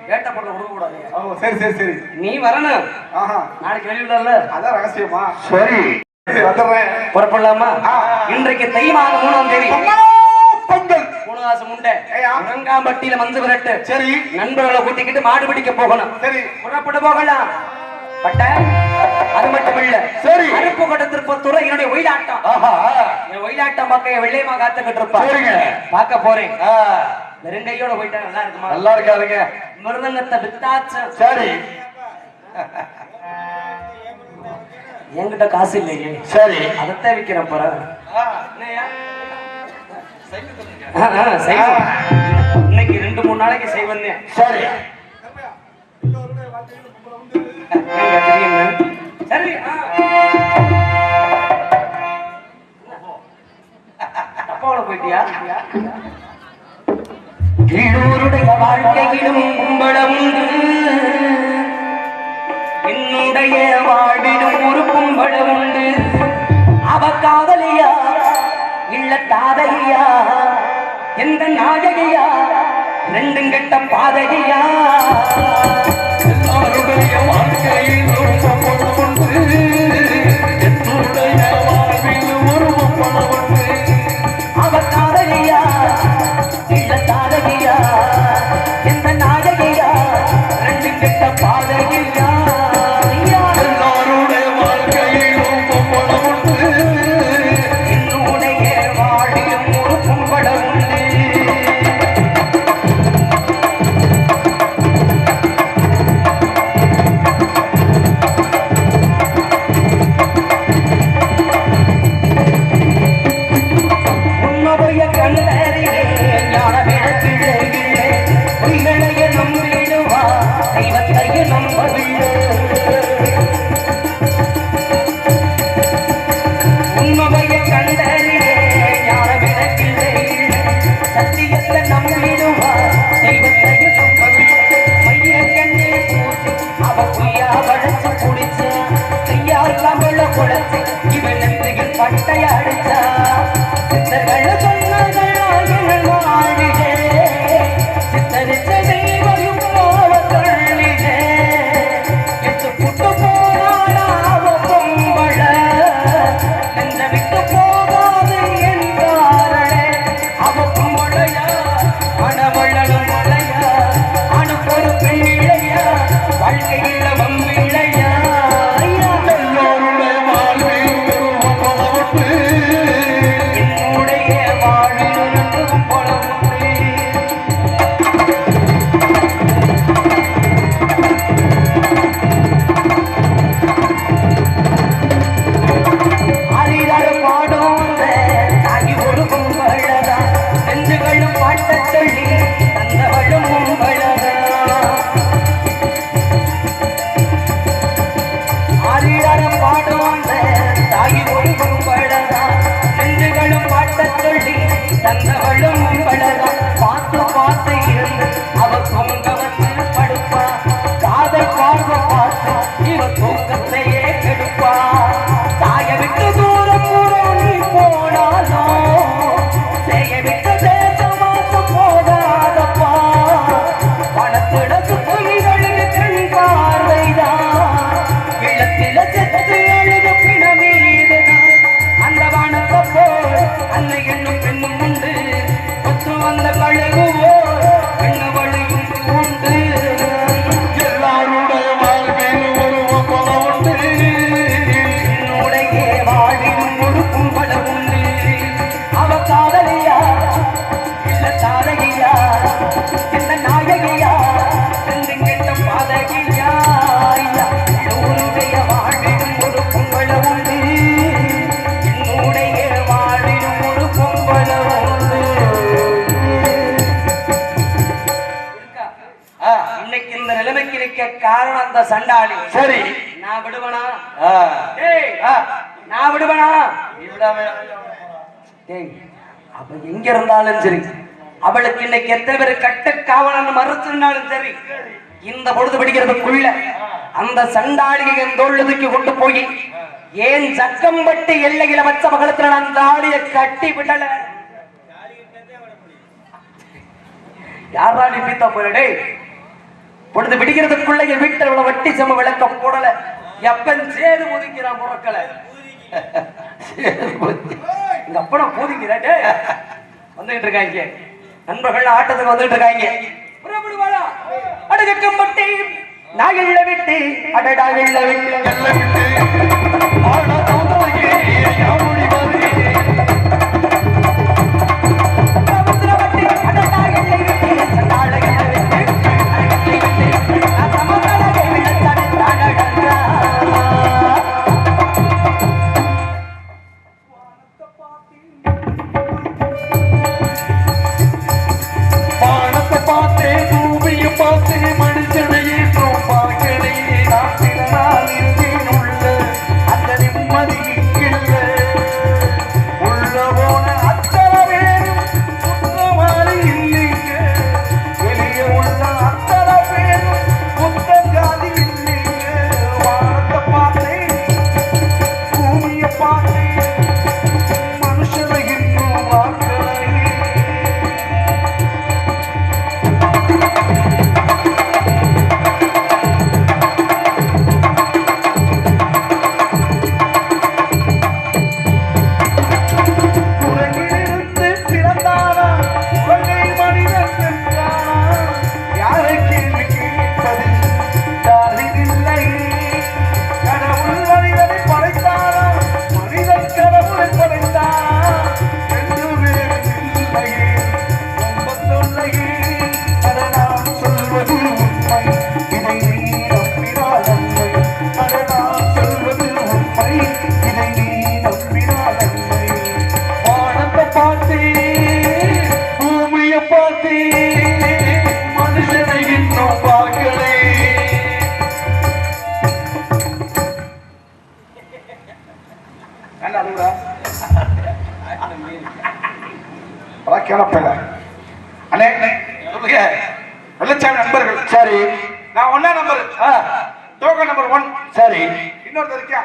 வேட்டை போட்டு கொடுக்க கூடாது. ஓ சரி சரி சரி. நீ வரணும். ஆஹா நாளைக்கு வெளியிடல. அதான் ரகசியமா? சரி வந்துடுறேன். புறப்படலாமா? இன்றைக்கு தை மாதம் 3ஆம் தேதி பொங்கல். மூணாசம் உண்டை உரங்காம்பட்டியில மஞ்சு விரட்டு. சரி. நண்பர்களை கூட்டிக்கிட்டு மாடு பிடிக்க போகணும். சரி. புறப்பட போகலாம். பட்ட அது மட்டுமில்ல. சரி. அருப்பு கொட்டத்திருப்பத்தூர் என்னுடைய ஒயிலாட்டம். ஆஹா என் ஒயிலாட்டம் பார்க்க வெள்ளையமா காத்துக்கிட்டு இருப்பா. சரிங்க. பார்க்க போறேன். வெறுங்கையோட போயிட்டா நல்லா இருக்குமா? நல்லா இருக்காதுங்க. மிருதங்கத்தை வித்தாச்சம். சரி என்கிட்ட காசு இல்லையே. சரி அதத்தான் விக்கிறேன் போற. இன்னைக்கு 2-3 நாளைக்கு செய்வந்தே. சரி சரி தப்பாவோட போயிட்டியா? எல்லோருடைய வாழ்க்கையிலும் கும்பலம் உண்டு. என்னுடைய வாழ்விலும் ஒரு கும்பலம் உண்டு. அவ காதலியா இல்ல தாதையா எந்த நாயகியா ரெண்டும் கெட்ட பாதகியா? எல்லாருடைய வாழ்க்கையிலும் கும்பலம் உண்டு. என்னுடைய வாழ்வில் ஒரு கும்பலம் உண்டு. அவ காதலியா இல்ல தாதகியா எந்த நாயகியா ரெண்டும் கெட்ட பாதகியா? எல்லாருடைய வாழ்க்கையிலும் கும்பலம் உண்டு. என்னுடைய வாழிலும் ஒரு கும்பலம் உண்டு. உன்னுடைய கண்ணறிவே ஞான விளக்கிலே பொய்களையே நம்பிடுவா தெய்வத்தையே நம்பவில்லை. உன்னுடைய கண்டறிவே ஞான விளக்கிலே சத்தியத்தை நம்பிடுவா தெய்வத்தையே நம்பவில்லை. மைய கண்ணே பூசி அவ பொய்யா வளைச்சு குடிச்சா கையால் கமல குழைச்சு இவன் நெஞ்சில் பட்டைய அடிச்சா. சித்தர்கள் சொன்னதெல்லாம் வாழ்விலே சித்தரிச்ச தெய்வம் போவ தள்ளிலே எட்டு புட்டு போனாளா அவ பொம்பள நெஞ்ச விட்டு போகாது என்றாரே. அவ பொம்பளையா மணவள்ளலும் மலையா அனுப்பொரு பெண்ணிழையா வாழ்க்கையில் வம்பிழையா? எல்லோருடைய வாழ்வில் ஒரு கும்பலம் உண்டு. என்னுடைய வாழ்வில் ரெண்டு கும்பலம் உண்டு. ஆரிராறு பாடும் வந்த தாகி ஒரு கும்பலதா நெஞ்சுகளும் பாட்டச் சொல்லி தந்தவளும் கும்பலதா. ஆரிராறு பாடும் வந்த தாகி ஒரு கும்பலதா நெஞ்சுகளும் பாட்டச் சொல்லி தந்தவளும் கும்பலதா. பார்த்து பார்த்து இருந்து அவ தூங்க வச்சு படுப்பா. காதல் பார்வை பார்த்து இவ தூக்கத்தையே கெடுப்பா. தாய விட்டு தூரம் தூரம் நீ போனாலும் செய்ய விட்டு தேசவாசம் போகாதப்பா. பணத்திட சுத்துமிகளுக்கு கண் பார்வைதான் இளத்தில செத்து அழுது பிணமீதுதான். அந்த வானத்தை போல் அன்னை என்னும் பெண்ணும் உண்டு. ஒத்து வந்த கழுகுவோ பெண்ணு வழியும் உண்டு. எல்லாருடைய வாழ்வில் ஒரு கும்பலம் உண்டு. என்னுடைய வாழிலும் ஒரு கும்பலம் உண்டு. அவ காதலியா இல்ல தாதகியா எந்த நாயகியா ரெண்டும் கெட்ட பாதகியா? என்னுடைய வாழிலும் ஒரு கும்பலம் உண்டு. என்னுடைய வாழிலும் ஒரு கும்பலம் உண்டு. இன்னைக்கு இந்த நிலைமைக்கு இருக்க காரணம் அந்த சண்டாளி. சரி நான் விடுவனா? நான் விடுவனா? டேய் அவ எங்க இருந்தாலும் சரி அவளுக்கு இன்னைக்கு எத்தனை பேர் கட்ட காவலன்னு மறுத்துனாலும் சரி இந்த பொழுது பிடிக்கிறதுக்குள்ள அந்த சண்டாளியை என் தோளுக்கு கொண்டு போய் ஏன் ஜக்கம்பட்டு எல்லையில வச்ச மகளத்துல நான் தாடியை கட்டி விடல. யாரா நீ பீத்தா போறடே? பொழுது விடுகிறதுக்குள்ள என் வீட்டில் இவ்வளவு வட்டி சம விளக்க போடல எப்பன் சேது ஒதுக்கிறான் முறக்கல எங்க அப்பனா போதிங்கிறாட்டே வந்துகிட்டு இருக்காங்க நண்பர்கள் ஆட்டத்துக்கு வந்துட்டு இருக்காங்க அடகக்கம் பட்டி நாகல்ல விட்டு அடடாகல்ல விட்டு நண்பர்கள் சரி நான் ஒன்னா நம்பர் டோக்கன் நம்பர் 1 சரி இன்னொரு இருக்கியா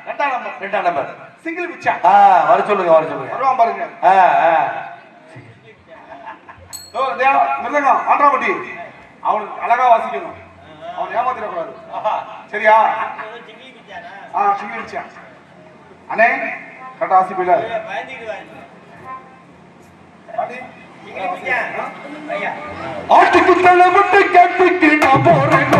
ரெண்டாம் நம்பர் சிங்கிள் பிச்சா வர சொல்லுங்க வருவான் பாருங்க மிருதங்கம் ஆண்டாபட்டி அவனுக்கு அழகா வாசிக்கணும் அவன் ஏமாத்திடக்கூடாது சரியா சிங்கிள் பிச்சா அண்ணே கரெக்டா வாசிப்பில்ல ஆட்டுக்கு தலைமுட்டு கட்டுக்கு நான் போறேன்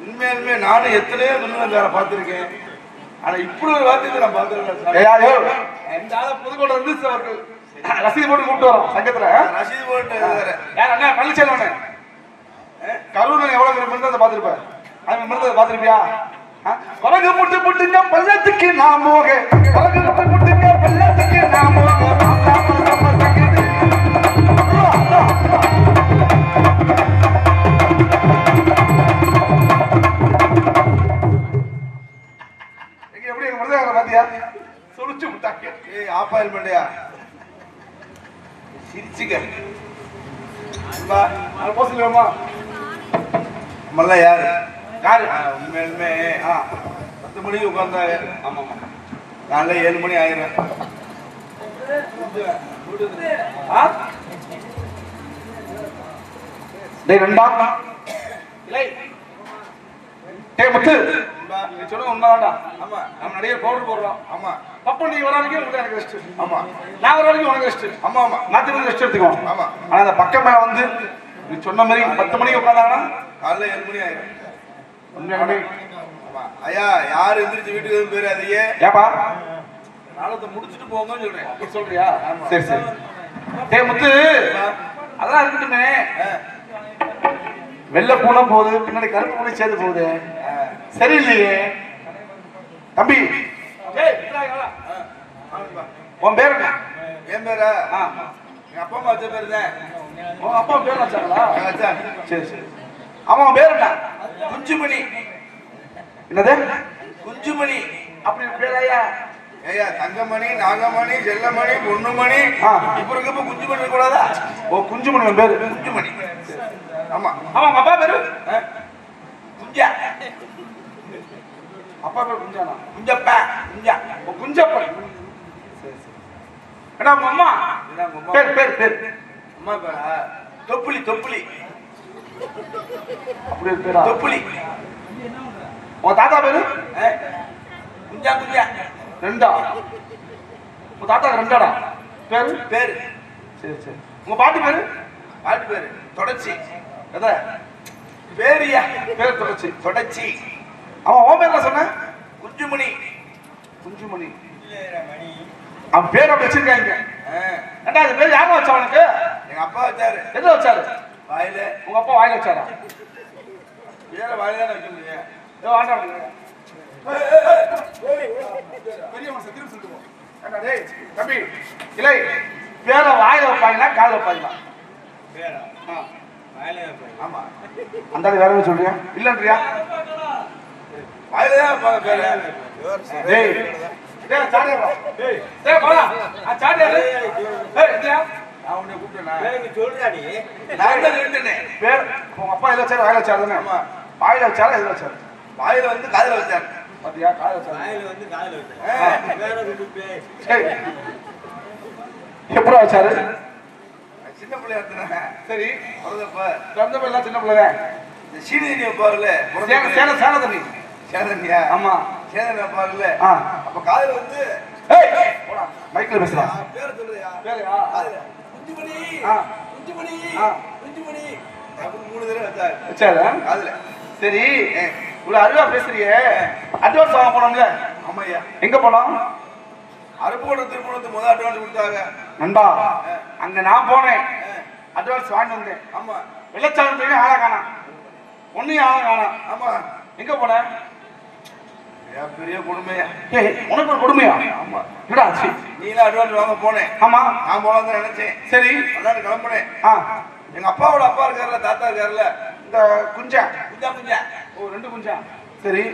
உண்மையாலுமே நானும் எத்தனையோ மிருதங்கார பார்த்திருக்கேன் ஆனா இப்படி ஒரு வார்த்தை நான் பார்த்திருக்கேன் இந்த ஆள புதுக்கோட்டை வந்து அவர்கள் ரசீது போட்டு கூப்பிட்டு வரோம் சங்கத்துல ரசீது போட்டு யார் அண்ணா பழனிச்செல்வன் கரூர்ல எவ்வளவு மிருதத்தை பார்த்திருப்பேன் அது மிருதத்தை பார்த்திருப்பியா குரங்கு முட்டு புட்டுங்க பள்ளத்துக்கு நான் போக குரங்கு முட்டு புட்டுங்க பள்ளத்துக்கு நான் போக எப்படி மிருதகார பாத்தியா சொல்லிச்சு விட்டாங்க ஆப்பாயில் மண்டையா சிரிச்சுக்க போசலாமா நம்மள யாரு உண்மையிலுமே 10 மணிக்கு உட்கார்ந்தாங்க ஆமா காலைல 7 மணி ஆயிரம் முத்து நீ சொல்லுங்க உண்மைதான்டா ஆமா நம்ம நிறைய பவுடர் போடுறோம் ஆமா பப்ப நீ வர வரைக்கும் உங்களுக்கு எனக்கு ரெஸ்ட் ஆமா நான் வர வரைக்கும் உனக்கு ரெஸ்ட் ஆமா மாத்தி வந்து ரெஸ்ட் எடுத்துக்கோ ஆமா ஆனா அந்த பக்கம் மேல வந்து நீ சொன்ன மாதிரி 10 மணிக்கு உட்கார்ந்தாங்கன்னா காலைல 7 மணி ஆயிரும் உண்மையாலுமே ஆமா ஐயா யார் எந்திரிச்சு வீட்டுக்கு போயிடாதீங்க ஏப்பா நாளத்தை முடிச்சிட்டு போங்கன்னு சொல்றேன் அப்படி சொல்றியா சரி சரி முத்து அதெல்லாம் இருக்கட்டுமே வெள்ளை பூனை போகுது பின்னாடி கருப்பு பூனை சேர்ந்து போகுது சரியில்லையே தம்பி உன் பேர் என்ன? என் பேரா ஆ. எங்க அப்பா அம்மா வச்ச பேரு தான். உங்க அப்பா பேர் வச்சாங்களா? வச்சாங்க. சரி சரி. அவன் பேர் என்ன? குஞ்சுமணி. என்னது? குஞ்சுமணி. அப்படி பேர் ஐயா? ஐயா தங்கமணி, நாகமணி, செல்லமணி, பொண்ணுமணி. ஆ. இப்ப இருக்கப்ப குஞ்சுமணி கூடாதா? ஓ குஞ்சுமணி உன் பேரு? குஞ்சுமணி. ஆமா. ஆமா உங்க அப்பா பேரு? குஞ்சா. அப்பா பேர் குஞ்சானா? குஞ்சப்பா. குஞ்சா. ஓ குஞ்சப்பன். சரி சரி. என்ன உங்க அம்மா? பேர் பேர் பேர். அம்மா பேரா? தொப்புளி தொப்புளி. அப்படி ஒரு பேரா? தொப்புளி. உங்க தாத்தா பேரு? குஞ்சா குஞ்சா. ரெண்டா? உங்க தாத்தா ரெண்டாடா? பேரு? பேரு. சரி சரி. உங்க பாட்டி பேரு? பாட்டு பேரு தொடச்சி. எதை? பேரியா? பேர் தொடர்ச்சி. தொடச்சி. அவன் உன் பேர்ல சொன்ன? குஞ்சுமணி. குஞ்சுமணி. அவன் பேர் அப்படி வச்சிருக்காங்க. ஏண்டா இந்த பேர் யாரும் வச்சா அவனுக்கு? எங்க அப்பா வச்சாரு. எதுல வச்சாரு? வாயில. உங்க அப்பா வாயில வச்சாரா? பேரை வாயில தானே வைக்க முடியும். ஏதோ ஆண்டாங்க. பெரியவன் சத்தியம் சொல்லுவோம். ஏண்டா டேய் தம்பி இல்லை பேரை வாயில வைப்பாங்களா காதுல வைப்பாங்களா? ஆமா. அந்த ஆளு வேற என்ன சொல்றியா? இல்லன்றியா? வாயில தான் வைப்பாங்க பேரை. டேய் டேய் சாடியா டேய் டேய் போடா ஆ சாடியா டேய் இந்தியா நான் உன்னை கூப்பிட்டேனா? சொல்றாடி நான் தான் கேட்டேனே. பேர் உங்க அப்பா எதுல வச்சாரு வாயில வச்சாரு தானே? ஆமா. வாயில வச்சாரா எதுல வச்சாரு? வாயில வந்து காதுல வச்சாரு. பாத்தியா காதுல வச்சாரு. வாயில வந்து காதுல வச்சேன் வேற ஒரு பேய் சரி எப்படா வச்சாரு? சின்ன பிள்ளையா இருந்தா சரி பிறந்தப்ப பிறந்த பேர்லாம் சின்ன பிள்ளை இந்த சீனி வைப்பாங்கல்ல. சேன சேன தண்ணி. சேதன்யா. ஆமா சேதன் வைப்பாங்கல்ல. ஆ அப்ப காதுல வந்து ஏய் போடா மைக்ல பேசலாம். பேரை சொல்றியா? பேரையா? காதுல குஞ்சுமணி. ஆ குஞ்சுமணி. ஆ. குஞ்சுமணி. அப்படின்னு 3 தடவை வச்சாரு வச்சாரா? காதுல. சரி இவ்வளவு அறிவா பேசுறியே அட்வான்ஸ் வாங்க போனோம்ல ஆமாய்யா. எங்க போனோம்? அருப்போட திருமணத்துக்கு முதல் அட்வான்ஸ் கொடுத்தாங்க. நண்பா அங்க நான் போனேன் அட்வான்ஸ் வாங்கி வந்தேன். ஆமா. வெள்ளச்சாமி ஆளா காணா ஒன்னையும் ஆளா காணா. ஆமா. எங்க போன? ஏன் பெரிய கொடுமையா? ஏய் உனக்கு ஒரு கொடுமையா? ஆமா. என்னடா ஆச்சு? நீலாம் அட்வான்ஸ் வாங்க போனேன். ஆமா நான் போலான்னு நினைச்சேன். சரி அதான் கிளம்புனேன். ஆ எங்க அப்பாவோட அப்பா இருக்காருல்ல, தாத்தா இருக்காருல்ல, இந்த குஞ்சா குஞ்சா குஞ்சா. ஓ 2 குஞ்சா சரி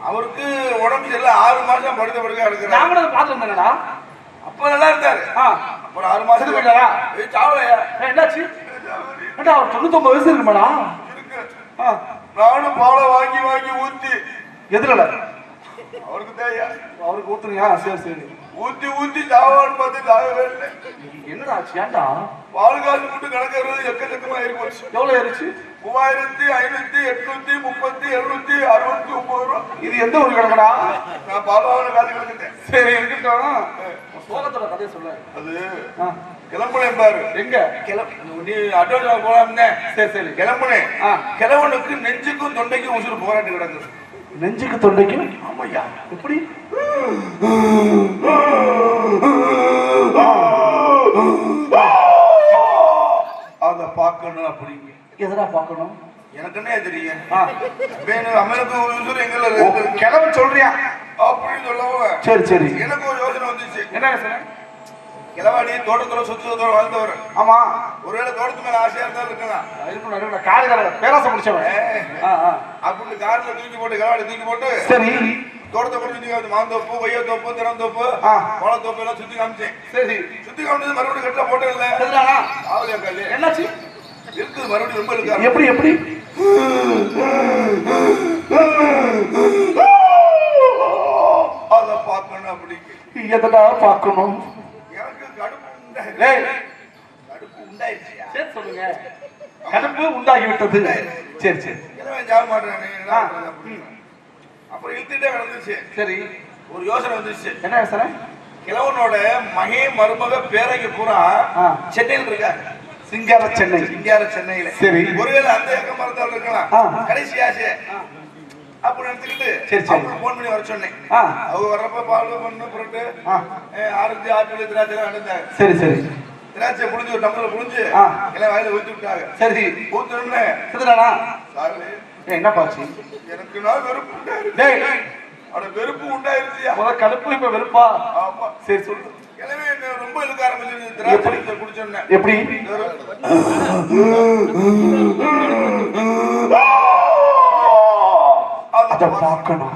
அவருக்கு உடம்பு சரியில்லை. 6 மாசம் படுத்த படுக்க எடுக்கிறாரு. நாங்களும் பார்த்து வந்தேங்கடா. அப்ப நல்லா இருந்தாரு. ஆ அப்புறம் 6 மாசம் செத்து போயிட்டாரா? சாவலையா என்னாச்சு? ஏண்டா அவர் 99 வயசு இருக்குமாடா? இருக்கு. ஆ நானும் பாலை வாங்கி வாங்கி ஊத்தி எதுல அவருக்கு தேவையா அவருக்கு ஊத்துறியா? சரி சரி ஊத்தி ஊத்தி சாவான்னு பார்த்து சாகவே இல்லை. என்னடா ஆச்சு? ஏன்டா பால் காசு மட்டும் கணக்கிறது எக்கச்சக்கமா ஏறி போச்சு. எவ்வளவு ஏறிச்சு? 3500, 769 ரூபா. இது எந்த ஒரு கணக்கடா? நான் பால் வாங்கின காசு கிடக்கிட்டேன். சரி இருக்கட்டும். சோகத்தோட கதையை சொல்ல. அது ஆ, கிளம்புனேன் பாரு. எங்க? நீ அட்வான்ஸ் வாங்க போலாம்னே. சரி சரி கிளம்புனேன். ஆ. கிழவனுக்கு நெஞ்சுக்கும் தொண்டைக்கும் உசுறு போராட்டி கிடக்குது. நெஞ்சுக்கு தொண்டைக்கு? ஆமாய்யா. எப்படி? அத பார்க்கணும் அப்படிங்க. எதனா பார்க்கணும்? எனக்கு என்ன தெரியும்? ஆ, வேணும் அம்மனுக்கு உசுறு எங்கல ஓ, இருக்கு கிழவன் சொல்றியா? அப்படின்னு சொல்லவும் சரி சரி எனக்கு ஒரு யோசனை வந்துச்சு. என்ன சொன்ன? கிழவாடி தோட்டத்துல சுத்தத்தோட வாழ்ந்தவர். ஆமா ஒருவேளை தோட்டத்து மேல ஆசையா இருந்தாலும் இருக்கலாம். இருக்கணும் காலையில பேராசை முடிச்சவன். ஆ, ஆ. அப்படின்னு கார்ல தூக்கி போட்டு கிழவாடி தூக்கி போட்டு சரி தோட்டத்தை கொண்டு சுத்தி காமிச்சு மாந்தோப்பு, கொய்யத்தோப்பு, திறந்தோப்பு, ஆ. பழத்தோப்பு எல்லாம் சுத்தி காமிச்சேன். சரி சுத்தி காமிச்சது மறுபடியும் கட்டில போட்டேன் இல்ல. எதுனாடா? ஆவலியா கல்லு என்னாச்சு? இருக்குது மறுபடியும் ரொம்ப இருக்கா. எப்படி எப்படி? அத பார்க்கணும் அப்படிங்க. எதனா பார்க்கணும்? எனக்கு கடுப்பு ஏய், கடுப்பு உண்டாயிருச்சியா? சரி சொல்லுங்க. கடுப்பு உண்டாகி விட்டது. சரி சரி கிழவன் ஜாக மாட்டேன். அப்புறம் இழுத்துட்டே கிடந்துச்சு. சரி ஒரு யோசனை வந்துச்சு. என்ன யோசனை? கிழவனோட மகே மருமக பேரைக்கு பூரா ஆ. சென்னையில் இருக்காங்க. சிங்கார சென்னை. இந்தியால சென்னையில. சரி. ஒருவேளை அந்த ஏக்கம் மறந்தாலும் இருக்கலாம். ஆ. கடைசி ஆசை அப்படி எடுத்துக்கிட்டு சரி, சரி. போன் பண்ணி வர சொன்னேன். ஆ. அவங்க வர்றப்ப பால் பண்ணு புரட்டு ஆ. ஆரஞ்சு ஆப்பிள் திராட்சை எல்லாம் நடந்தாங்க. சரி சரி திராட்சை புளிஞ்சு ஒரு டம்ளர்ல புளிஞ்சு ஆ. எல்லாம் வாயில ஊத்தி விட்டாங்க. சரி ஊத்துனே எதுனாடா? சாரு என்ன பாச்சு? எனக்கு நான் வெறுப்பு. டேய் அட வெறுப்பு உண்டாயிருச்சியா. முதல்ல கடுப்பு இப்ப வெறுப்பா? ஆமா. சரி சொல்லு. கிளவி என்ன ரொம்ப இழுக்க ஆரம்பிச்சிருச்சு. திராட்சை குடிச்சோன்னே எப்படி? அத பார்க்கணும்.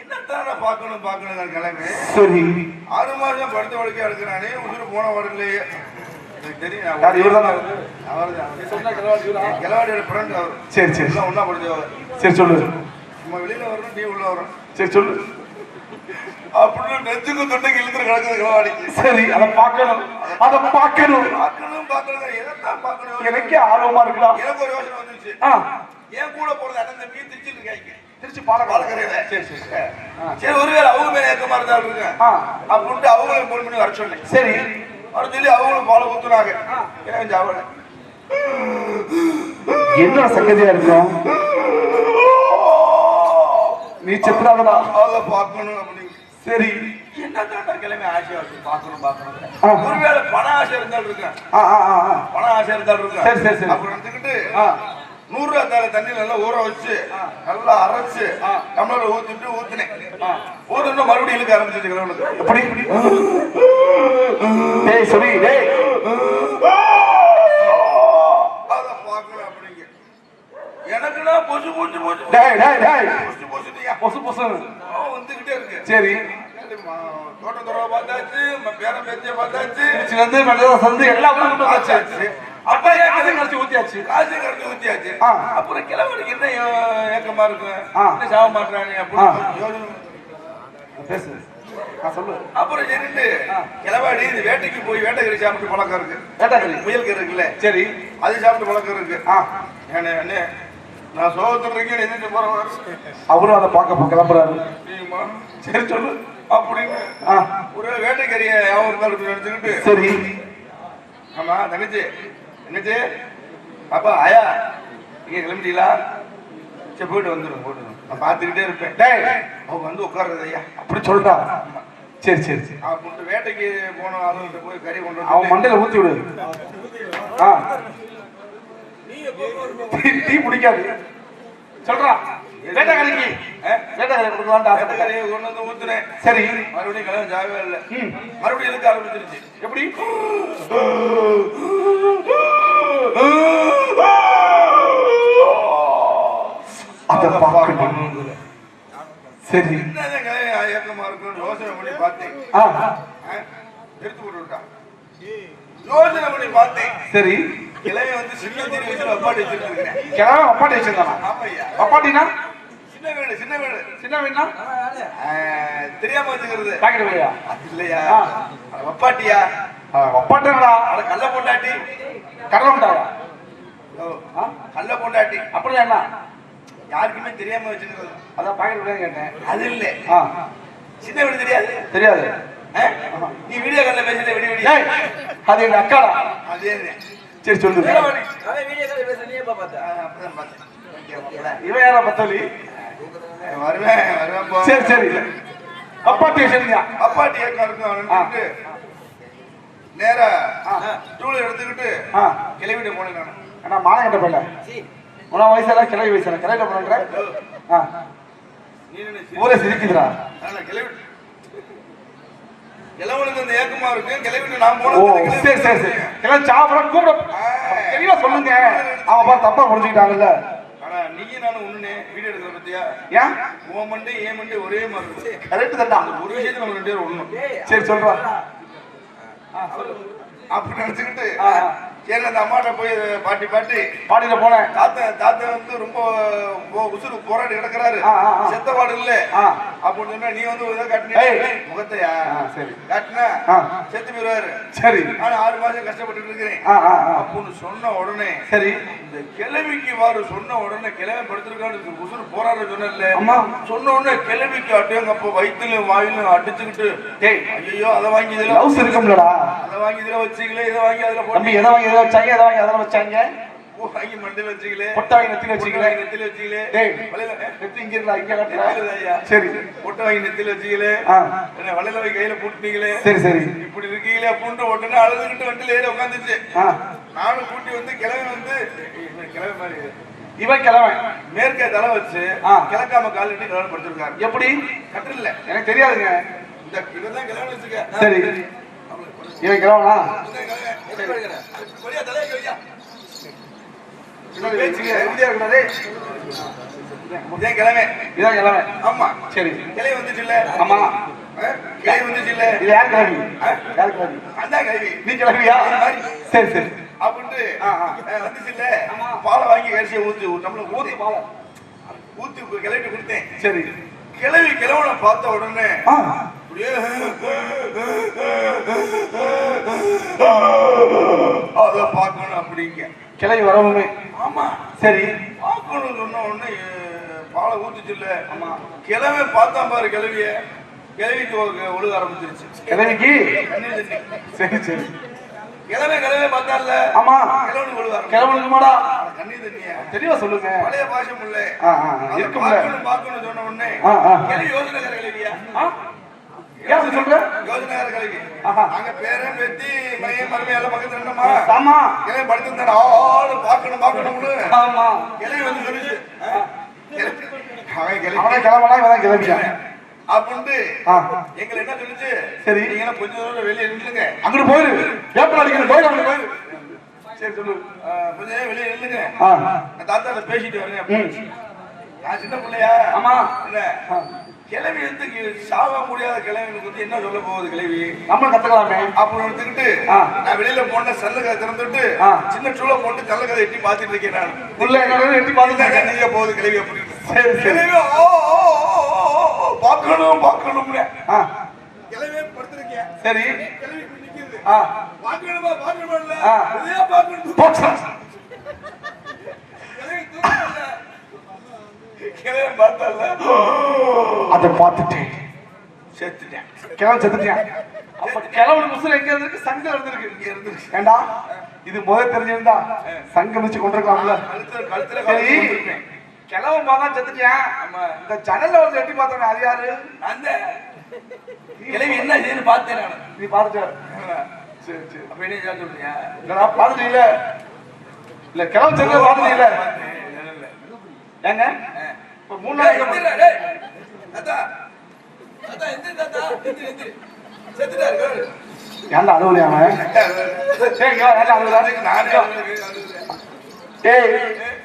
என்னத்தான பார்க்கணும் கிளம்பி. சரி 6 மாசம் படுத்த வழக்கே எடுக்கிறானே. உசுறு போன உடனேயே எனக்கு தெரியும். யார் இவர்தானா? கிளவாடியோட ஃப்ரெண்ட் அவர். சரி சரி எல்லாம் ஒண்ணா படிச்சவர். சரி சொல்லு. நம்ம வெளியில வரணும், நீ உள்ள வரணும். சரி சொல்லு. அப்படின்னு நெஞ்சுக்கு தொண்டைக்கு இழுத்துட்டு கிடக்குது கிளவாடிக்கு. சரி அத பார்க்கணும். எதைத்தான் பார்க்கணும். எனக்கே ஆர்வமா இருக்குடா. எனக்கு ஒரு யோசனை வந்துச்சு. ஏன் கூட போறது அண்ணன் தம்பி திருச்சிட்டு இருக்காங்க. திருச்சி பாலக்கரையில. சரி சரி சரி ஒருவேளை அவங்க மேல ஏக்கமா இருந்தாலும் இருக்கு அப்படின்ட்டு அவங்களும் 3 மணி வர சொன்னேன். சரி வர சொல்லி அவங்களும் பால குத்துனாங்க. ஏன் அவளை என்ன சங்கதியா இருக்கும்? நீ செத்துறாதடா. அதை பார்க்கணும் அப்படின்னு. சரி என்ன கிளம்பி ஆசையா இருக்கு. பார்க்கணும். ஒருவேளை பண ஆசை இருந்தாலும் இருக்கேன். பண ஆசை இருந்தாலும் இருக்கேன். சரி சரி சரி அப்படி எடுத்துக்கிட்டு 100 ரூபாய் தால தண்ணியில நல்லா ஊற வச்சு நல்லா அரைச்சு நம்மளோட ஊத்துனேன். ஊத்துனா மறுபடியும் இழுக்க ஆரம்பிச்சிச்சு கிழவனுக்கு. எப்படி? டேய் சொல்லி டேய் அத பார்க்கணும் அப்படிங்க. எனக்குன்னா பொசு டேய் டேய் டேய் பொசு பொசு வந்துகிட்டே இருக்கு. சரி தோட்டத்தோட பார்த்தாச்சு, பேரம் பேத்திய பார்த்தாச்சு, வந்து மெல்லதா சந்து எல்லாம் பார்த்தாச்சு. அப்ப காசு கரைச்சி ஊத்தியாச்சு. அப்புறம் கிழவனுக்கு என்ன ஏக்கமா இருக்கு. என்ன சாவ மாட்டானே அப்படின்னு பேசு. சொல்லு. அப்புறம் சரிட்டு கிளவாடி இது வேட்டைக்கு போய் வேட்டைக்கறி சாப்பிட்டு பழக்கம் இருக்கு. வேட்டைக்கறி முயல் கறி இருக்குல்ல. சரி அது சாப்பிட்டு பழக்கம் இருக்கு. அண்ணே நான் சோகத்துல இருக்கேன் எதிர்த்து போறேன். அவரும் அதை பார்க்க கிளம்புறாரு. சரி சொல்லு அப்படின்னு ஒரு வேட்டைக்கறிய யாவும் இருந்தாலும் நினைச்சுக்கிட்டு. சரி ஆமா தங்கச்சி என்னச்சு அப்பா ஆயா நீங்க கிளம்பிட்டீங்களா? சரி போயிட்டு வந்துடும். நான் பார்த்துக்கிட்டே இருப்பேன். அவங்க வந்து உட்கார்றது ஐயா அப்படி சொல்றா. சரி சரி சரி அப்படின்னு வேட்டைக்கு போன ஆளுகிட்ட போய் கறி கொண்டு அவன் மண்டையில ஊத்தி விடு. டீ பிடிக்காது சொல்றா. வேட்டைக்கறிக்கு வேட்டைக்கறி கொடுக்கலான்ட்டு வேட்டைக்கறி கொண்டு வந்து ஊத்துனேன். சரி மறுபடியும் கிளம்பி ஜாவே இல்லை. மறுபடியும் இழுக்க ஆரம்பிச்சிருச்சு. எப்படி? அத பார்க்கணும். சரி ஏக்கமா இருக்குன்னு யோசனை பண்ணி பார்த்தேன். எடுத்து போட்டு விட்டான். யோசனை பண்ணி பார்த்தேன். சரி கிளவி வந்து சின்ன தீரி வச்சு அப்பாட்டி வச்சிருக்கேன். கிளவி அப்பாட்டி வச்சிருந்தானா? ஆமாய்யா. அப்பாட்டினா சின்ன வீடு சின்ன வீடுனா தெரியாம வச்சுக்கிறது. பாக்கெட் வீடா? இல்லையா அப்பாட்டியா? அப்பாட்டா அட கள்ள பொண்டாட்டி. கடலை முட்டாயா? கள்ள பொண்டாட்டி. அப்படின்னா என்ன? யாருக்குமே தெரியாம வச்சுக்கிறது. அதான் பாக்கெட் வீடு கேட்டேன். அது இல்ல. சின்ன வீடு தெரியாது. தெரியாது. நீ வீடியோ கால்ல பேசுற விடி அது எங்க அக்காடா. அதே சரி சொல்லு. வீடியோ கால்ல பேச நீ எப்ப பார்த்த? அப்பதான் பார்த்தேன். இவன் யாரா பத்தலி? வருவேன். சரி சரி அப்பாட்டி வச்சிருந்தா? அப்பாட்டி ஏக்கா இருக்கும். நேரா டூல எடுத்துக்கிட்டு கிளவிட்டு போனேன் நான். ஆனா மானங்கிட்ட போயில உன வயசுல கிளவி வயசுல கிளவிட்ட போன்ற ஊரே சிரிக்குதுடா. கிளவனுக்கு அந்த ஏக்கமா இருக்கு. கிளவிட்டு நான் ஓ சரி சரி சரி கிளவி சாப்பிட கூப்பிட தெளிவா சொல்லுங்க. அவன் பார்த்து தப்பா புரிஞ்சுக்கிட்டாங்கல்ல. ஆனா நீங்க நானும் ஒண்ணுனே வீடியோ எடுக்கிற பத்தியா? ஏன் உன் மண்டே ஏன் மண்டே ஒரே மாதிரி இருக்கு. கரெக்ட் தான்டா. ஒரு விஷயத்தை நம்ம 2 பேரும் ஒண்ணும். சரி சொல்றா. அப்படி நினைச்சுக்கிட்டு சரி அந்த அம்மாட்ட போய் பாட்டில போனேன். தாத்தா வந்து ரொம்ப உசுறு போராடி கிடக்குறாரு. செத்த பாடு இல்ல அப்படின்னு சொன்னா நீ வந்து காட்டின முகத்தையா காட்டினா செத்து போயிருவாரு. சரி ஆனா 6 மாசம் கஷ்டப்பட்டு இருக்கிறேன் அப்படின்னு சொன்ன உடனே சரி இந்த கிளவிக்கு வாரு சொன்ன உடனே கிளவி படுத்திருக்கான்னு உசுறு போராட சொன்ன சொன்ன உடனே கிளவிக்கு அட்டேங்கப்ப வயிற்றுல வாயிலும் அடிச்சுக்கிட்டு ஐயோ அதை வாங்கி இதுல ஹவுஸ் இருக்கும்லடா. அதை வாங்கி இதுல வச்சுக்கல இதை வாங்கி அதுல போட்டு எதை வாங்கி எதை வச்சாங்க எதை வாங்கி அதெல்லாம் வச்சாங்க. வாங்கி மண்டையில வச்சுக்கல பொட்டை வாங்கி நெத்தில வச்சுக்கல. நெத்தில வச்சுக்கல. நெத்தி இங்க இருக்கா இங்க காட்டுறா. சரி பொட்டை வாங்கி நெத்தில வச்சுக்கல. வலையில வாங்கி கையில போட்டுட்டீங்களே. சரி சரி இப்படி இருக்கீங்களே அப்படின்ட்டு உடனே அழுதுகிட்டு வண்டியில ஏறி உட்காந்துச்சு. நானும் கூட்டி வந்து கிளவி வந்து கிளவி மாதிரி இவன் கிழவன் மேற்கே தலை வச்சு ஆ. கிழக்காம கால் நீட்டி கல்யாணம் படுத்திருக்காரு. எப்படி கட்டில் இல்ல, எனக்கு தெரியாதுங்க. இந்த இவன் கல்யாணம் வச்சுக்க. சரி இவன் கிழவனா? கொடியா தலையை கொடியா. உறுதியா இருக்கக்கூடாது. இதான் கிழமை. இதான் கிழவன். ஆமா. சரி கிளை வந்துச்சு இல்ல? ஆமா. கிளை வந்துச்சு இல்ல? இது யார் கிளவி? யார் கிளவி? அதான் கிளவி. நீ கிளவியா? சரி சரி அப்படின்ட்டு வந்துச்சு இல்ல? பாலை வாங்கி கரிசியை ஊத்து நம்மள ஊத்து பாலை ஊத்தி கிளவிட்டு கொடுத்தேன். சரி கிளவி கிழவனை பார்த்த உடனே அப்படியே அத பார்க்கணும் அப்படிங்க கிளவி வரவுமே. ஆமா சரி பார்க்கணும் சொன்ன உடனே பாலை ஊத்துச்சு இல்ல? ஆமா. கிழமை பார்த்தா பாரு கிளவிய, கிளவிக்கு ஒழுக ஆரம்பிச்சிருச்சு கிளவிக்கு. கண்ணீர் தண்ணி. சரி சரி கிழமை பார்த்தால? ஆமா கிழவனுக்கு ஒழுக ஆரம்பிச்சு கிளவனுக்குமாடா? கண்ணீர் தண்ணிய தெளிவா சொல்லுங்க. பழைய பாஷம் இல்ல இருக்கும்ல. பார்க்கணும் சொன்ன உடனே கிளவி யோசனைக்கார கிளவியா? ஏன் சொல்ற? யோசனைக்கார கிளவி. ஆஹா. அங்க பேரன் வெத்தி மையம் மருமை எல்லாம் பக்கத்துல இருந்தோமா? ஆமா கிளவி படுத்திருந்தா ஆளு பார்க்கணும்னு ஆமா. கிளவி வந்து சொல்லிச்சு. அவன் கிளவி அவன் கிளம்பனா இவன் கிளம்பியா அப்படின்ட்டு எங்களை என்ன சொல்லிச்சு? சரி நீங்க கொஞ்சம் தூரம் வெளியே நில்லுங்க, அங்கிட்டு போயிரு. ஏப்பா அடிக்கணும் போயிரு அங்கிட்டு போயிரு. சரி சொல்லு. கொஞ்ச நேரம் வெளியே நில்லுங்க, ஆ நான் தாத்தா பேசிட்டு வரேன். நான் சின்ன பிள்ளையா? ஆமா. இல்ல கிளவி வந்து சாக முடியாத கிளவிக்கு வந்து என்ன சொல்ல போகுது கிளவி? நம்ம கத்துக்கலாமே. அப்புறம் எடுத்துக்கிட்டு நான் வெளியில போன சல்ல கதை திறந்துட்டு சின்ன சூளை போட்டு கல்ல கதை எட்டி பார்த்துட்டு இருக்கேன். நான் உள்ள என்னோட எட்டி பார்த்துட்டாங்க. நீங்க போகுது கிளவி அப்படின்னு. சரி சரி கிளவி பார்க்கணும்னு கிளவியே படுத்திருக்கேன். சரி கிளவி இப்படி நிக்குது. பார்க்கணுமா இல்ல இதையா பார்க்கணும்? கிளவி தூக்கல. கிளவி பார்த்தல அதை பார்த்துட்டேன் செத்துட்டேன். கிழவன் செத்துட்டியான். அப்ப கிழவன் முசுல எங்க இருந்திருக்கு? சங்கம் இருந்திருக்கு. இங்க இருந்துச்சு. ஏண்டா இது முதல் தெரிஞ்சிருந்தா சங்கம் வச்சு கொண்டிருக்கலாம்ல. கழுத்துல சரி கிழவன் பார்த்தா செத்துட்டியான். இந்த ஜன்னல்ல வந்து எட்டி பார்த்தோம். அது யாரு? அந்த கிளவி என்ன செய்யுன்னு பார்த்தேன் நான். நீ பார்த்துட்ட. சரி சரி அப்ப என்ன சொல்றியா? இல்லடா பார்த்துட்டு இல்ல. இல்ல கிழவன் செத்து பார்த்துட்டு இல்ல. ஏங்க இப்ப 3 நாளைக்கு ஏன்டா அழுவலையாம?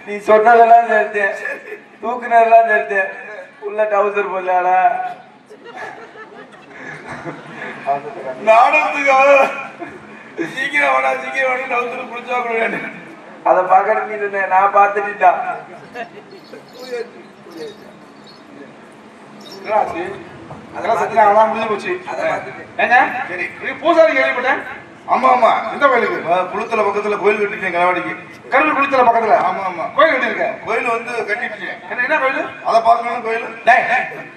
நீ சொன்னதெல்லாம் சேர்த்தேன், தூக்குனதெல்லாம் சேர்த்தேன், உள்ள டவுசர் போடலாடா. நாடகத்துக்காக சீக்கிரம் வேணா டவுசர் குளிச்சா கூட அதை பார்க்கணும் நீ இருந்தேன், நான் பார்த்துட்டா. அதெல்லாம் சத்தியம் அவ்வளவு முடிஞ்சு போச்சு. ஏங்க சரி நீ பூசாரி கேள்விப்பட்டேன். ஆமா ஆமா. எந்த கோயிலுக்கு? குளத்துல பக்கத்துல கோயில் கட்டிட்டேன் கலவாடிக்கு. கருவில் குளித்தல பக்கத்துல. ஆமா ஆமா. கோயில் கட்டிருக்க. கோயில் வந்து கட்டிட்டேன். என்ன கோயில்? அதை பார்க்கணும் கோயில்.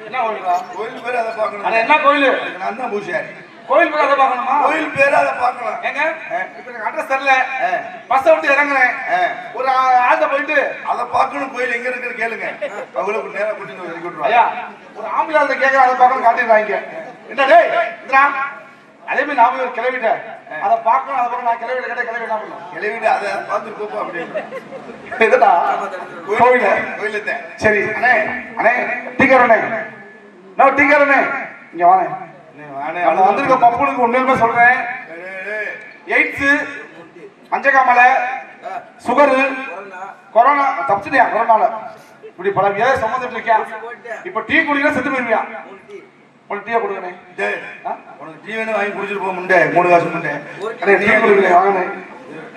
என்ன கோயிலா? கோயில் பேரு அதை பார்க்கணும். அது என்ன கோயில்? நான் தான் பூசாரி. கோயில் பேர் அதை பார்க்கணுமா? கோயில் பேரு அதை பார்க்கலாம். ஏங்க இப்ப எனக்கு அட்ரஸ் தெரியல, பஸ் விட்டு இறங்குறேன், ஒரு ஆள்கிட்ட போயிட்டு அதை பார்க்கணும். கோயில் எங்க இருக்குன்னு கேளுங்க, அவங்களுக்கு நேரம் கூட்டிட்டு வந்து விட்டுருவாங்க. ஐயா ஒரு ஆம்பளை ஆள்கிட்ட கேட்கற அதை பார்க்கணும் காட்டிடுறாங்க. என்ன டேய் இந்திரா அதே மாதிரி நான் போய் ஒரு கிளவிட்டேன் அதை பார்க்கணும். அதை பார்க்க நான் கிளவிட கேட்ட கிளவி என்ன பண்ணும்? கிளவிட்டு அதை பார்த்துட்டு போப்பா அப்படின்னு. இதுடா கோயில் கோயில சரி. அண்ணே அண்ணே டீக்கர் அண்ணே, நான் டீக்கர் அண்ணே இங்க வாங்க. நம்ம வந்திருக்க பப்புனுக்கு உண்மையுமே சொல்றேன், எய்ட்ஸ், மஞ்சக்காமலை, சுகரு, கொரோனா தப்பிச்சுட்டியா? கொரோனால இப்படி பல வியாதி சம்மந்துட்டு இருக்கியா? இப்ப டீ குடிக்கலாம் செத்து போயிருவியா? உனக்கு டீயா கொடுக்கணே. உனக்கு டீ வேணும் வாங்கி குடிச்சிட்டு போக முண்டே 3 காசு முண்டே. அண்ணே டீ குடிக்கல வாங்கண்ணே.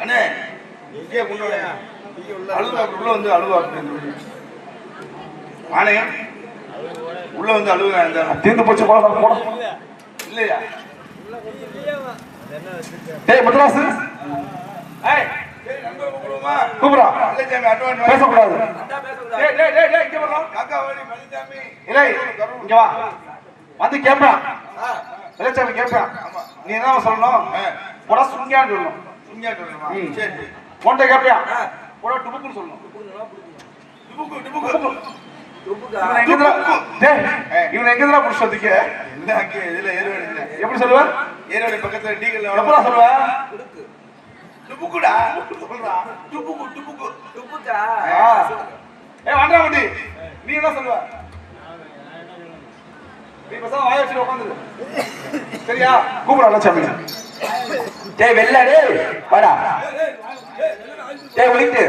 அண்ணே இங்கே கொண்டு அழுவா உள்ள வந்து அழுவா ஆனே உள்ள வந்து அழுவா. இந்த தீர்ந்து போச்சு போட போட இல்லையா? டேய் மദ്രാസ് ஏய் நண்பர் கூப்பிடுமா? கூப்பிடா. மல்லிசாமி அட்வான்ஸ் பேசக்கூடாது. டேய் டேய் டேய் டேய் இங்க வரணும். காக்கா வாடி மல்லிசாமி. இல்லை இங்க வா. வந்து கேட்பான். மல்லிசாமி கேட்பான். நீ என்ன சொல்லணும்? போடா சுங்கியான்னு சொல்லணும். சுங்கியா சொல்லணுமா? சரி. போன்ட்ட கேட்பியா? போடா டுபுக்குன்னு சொல்லணும். டுபுக்கு டுபுக்கு இவன் எங்கதான் புடிச்சு வந்தீங்க? என்ன அங்கே இதுல ஏறுவாடி இல்லை. எப்படி சொல்லுவ? ஏறுவாடி பக்கத்துல டீ கல்ல எப்படா சொல்லுவ? டுபுக்குடா சொல்றா டுபுக்கு துப்புக்கா ஏ வாண்டா முடி நீ என்ன சொல்லுவ நீ பசங்க வாய வச்சு உட்காந்துரு சரியா கூப்பிடலாம் சாமி டேய் வெள்ள டேய் வாடா டேய் ஒளிட்டு